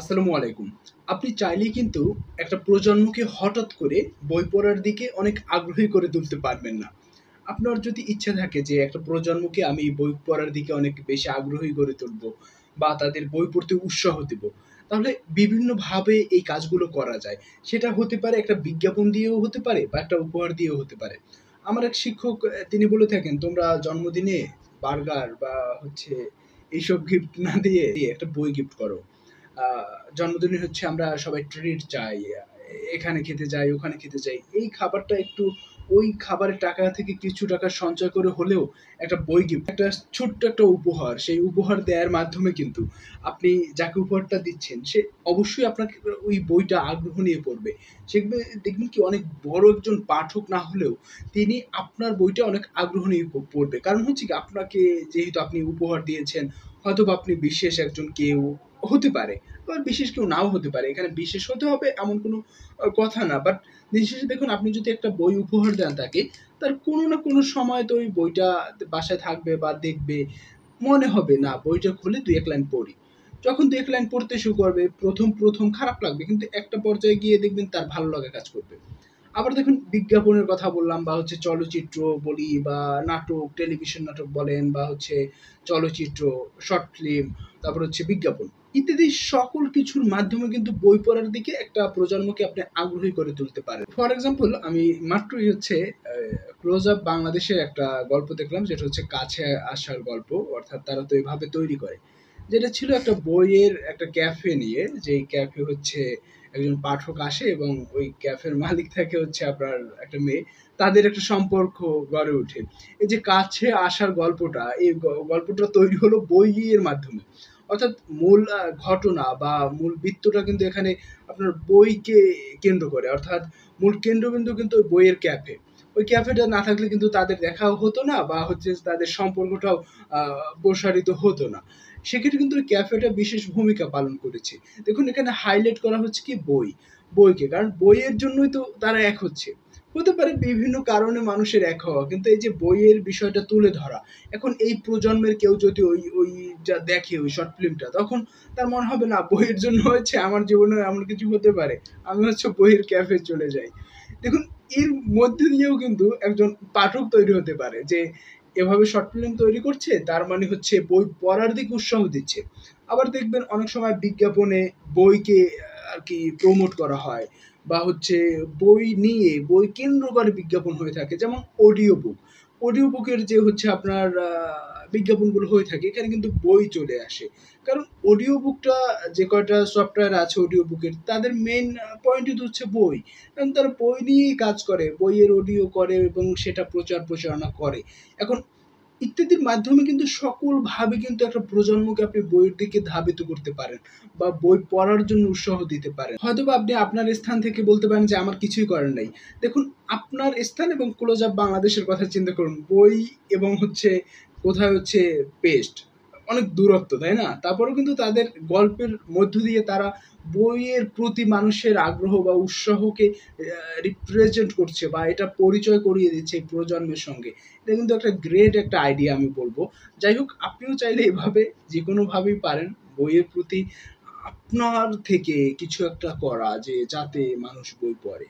আসসালামু আলাইকুম। আপনি চাইলেই কিন্তু একটা প্রজন্মকে হঠাৎ করে বই পড়ার দিকে অনেক আগ্রহী করে তুলতে পারবেন না। আপনার যদি ইচ্ছা থাকে যে একটা প্রজন্মকে আমি বই পড়ার দিকে অনেক বেশি আগ্রহী করে তুলবো বা তাদের বই পড়তে উৎসাহ দিব, তাহলে বিভিন্নভাবে এই কাজগুলো করা যায়। সেটা হতে পারে একটা বিজ্ঞাপন দিয়েও হতে পারে বা একটা উপহার দিয়েও হতে পারে। আমার এক শিক্ষক তিনি বলে থাকেন, "তোমরা জন্মদিনে বার্গার বা হচ্ছে এইসব গিফট না দিয়ে একটা বই গিফট করো।" আ জন্মদিনে হচ্ছে আমরা সবাই ট্রিট চাই। এখানে খেতে যাই, ওখানে খেতে যাই। এই খাবারটা একটু ওই খাবারের টাকা থেকে কিছু টাকা সঞ্চয় করে হলেও একটা বই গিফট, একটা ছোট্ট একটা উপহার। সেই উপহার দেয়ার মাধ্যমে কিন্তু আপনি যাকে উপহারটা দিচ্ছেন, সে অবশ্যই আপনাকে ওই বইটা আগ্রহ নিয়ে পড়বে। দেখবেন কি অনেক বড় একজন পাঠক না হলেও তিনি আপনার বইটা অনেক আগ্রহ নিয়ে পড়বে। কারণ হচ্ছে কি আপনাকে যেহেতু আপনি উপহার দিয়েছেন, হয়তোবা আপনি বিশেষ একজন কেউ হতে পারে। আবার বিশেষ কেউ নাও হতে পারে। এখানে বিশেষ হতে হবে এমন কোনো কথা না। বাট দিন শেষে দেখুন আপনি যদি একটা বই উপহার দেন তাকে, তার কোনো না কোনো সময় তো ওই বইটা বাসায় থাকবে বা দেখবে। মনে হবে না বইটা খুলে ২-১ লাইন পড়ি। যখন ২-১ লাইন পড়তে শুরু করবে ১ম খারাপ লাগবে। কিন্তু একটা পর্যায়ে গিয়ে দেখবেন তার ভালো লাগা কাজ করবে। আবার দেখুন বিজ্ঞাপনের কথা বললাম বা হচ্ছে চলচ্চিত্র বলি বা নাটক, টেলিভিশন নাটক বলেন বা হচ্ছে চলচ্চিত্র, শর্ট ফিল্ম, তারপর হচ্ছে বিজ্ঞাপন ইত্যাদি সকল কিছুর মাধ্যমে কিন্তু বই পড়ার দিকে একটা প্রজন্মকে আপনি আগ্রহী করে তুলতে পারেন। ফর এক্সাম্পল আমি মাত্রই হচ্ছে ক্লোজ আপ বাংলাদেশের একটা গল্প দেখলাম যেটা হচ্ছে কাছে আসার গল্প। অর্থাৎ তারা তো এভাবে তৈরি করে। যেটা ছিল একটা বইয়ের একটা ক্যাফে নিয়ে, যেই ক্যাফে হচ্ছে একজন পাঠক আসে এবং ওই ক্যাফের মালিক থাকে হচ্ছে আপনার একটা মেয়ে। তাদের একটা সম্পর্ক গড়ে ওঠে। এই যে কাছে আসার গল্পটা, এই গল্পটা তৈরি হলো বইয়ের মাধ্যমে। অর্থাৎ মূল ঘটনা বা মূল বৃত্তটা কিন্তু এখানে আপনার বইকে কেন্দ্র করে। অর্থাৎ মূল কেন্দ্রবিন্দু কিন্তু ওই বইয়ের ক্যাফে। ওই ক্যাফেটা না থাকলে কিন্তু তাদের দেখাও হতো না বা হচ্ছে তাদের সম্পর্কটাও আ প্রসারিত হতো না। সেক্ষেত্রে কিন্তু ওই ক্যাফেটা বিশেষ ভূমিকা পালন করেছে। দেখুন এখানে হাইলাইট করা হচ্ছে কি বইকে। কারণ বইয়ের জন্যই তো তারা এক হচ্ছে। হতে পারে বিভিন্ন কারণে মানুষের এক হওয়া। কিন্তু এই যে বইয়ের বিষয়টা তুলে ধরা, এখন এই প্রজন্মের কেউ যদি ওই যা দেখে ওই শর্ট ফিল্মটা, তখন তার মনে হবে না বইয়ের জন্য হচ্ছে আমার জীবনেও এমন কিছু হতে পারে। আমি হচ্ছে বইয়ের ক্যাফে চলে যাই। দেখুন এর মধ্যে দিয়েও কিন্তু একজন পাঠক তৈরি হতে পারে যে এভাবে শর্ট ফিল্ম তৈরি করছে তার মানে হচ্ছে বই পড়ার দিকে উৎসাহ দিচ্ছে। আবার দেখবেন অনেক সময় বিজ্ঞাপনে বইকে আরকি প্রমোট করা হয় বা হচ্ছে বই কেন্দ্র করে বিজ্ঞাপন হয়ে থাকে। যেমন অডিও বুক। অডিও বুকের যে হচ্ছে আপনার বিজ্ঞাপনগুলো হয়ে থাকে এখানে কিন্তু বই চলে আসে। কারণ অডিও বুকটা যে কয়টা সফটওয়্যার আছে অডিও বুকের তাদের মেইন পয়েন্টই তো হচ্ছে বই। কারণ তারা বই নিয়েই কাজ করে। বইয়ের অডিও করে এবং সেটা প্রচারণা করে। এখন ইত্যাদির মাধ্যমে কিন্তু সকলভাবে কিন্তু একটা প্রজন্মকে আপনি বইয়ের দিকে ধাবিত করতে পারেন বা বই পড়ার জন্য উৎসাহ দিতে পারেন। হয়তোবা আপনি আপনার স্থান থেকে বলতে পারেন যে আমার কিছুই করার নাই। দেখুন আপনার স্থান এবং ক্লোজ আপ বাংলাদেশের কথা চিন্তা করুন। বই এবং হচ্ছে কোথায় হচ্ছে পেস্ট। অনেক দূরত্ব, তাই না? তারপরেও কিন্তু তাদের গল্পের মধ্য দিয়ে তারা বইয়ের প্রতি মানুষের আগ্রহ বা উৎসাহকে রিপ্রেজেন্ট করছে বা এটা পরিচয় করিয়ে দিচ্ছে এই প্রজন্মের সঙ্গে। এটা কিন্তু একটা গ্রেট একটা আইডিয়া আমি বলব। যাই হোক আপনিও চাইলে এভাবে যেকোনোভাবেই পারেন বইয়ের প্রতি আপনার থেকে কিছু একটা করা যে যাতে মানুষ বই পড়ে।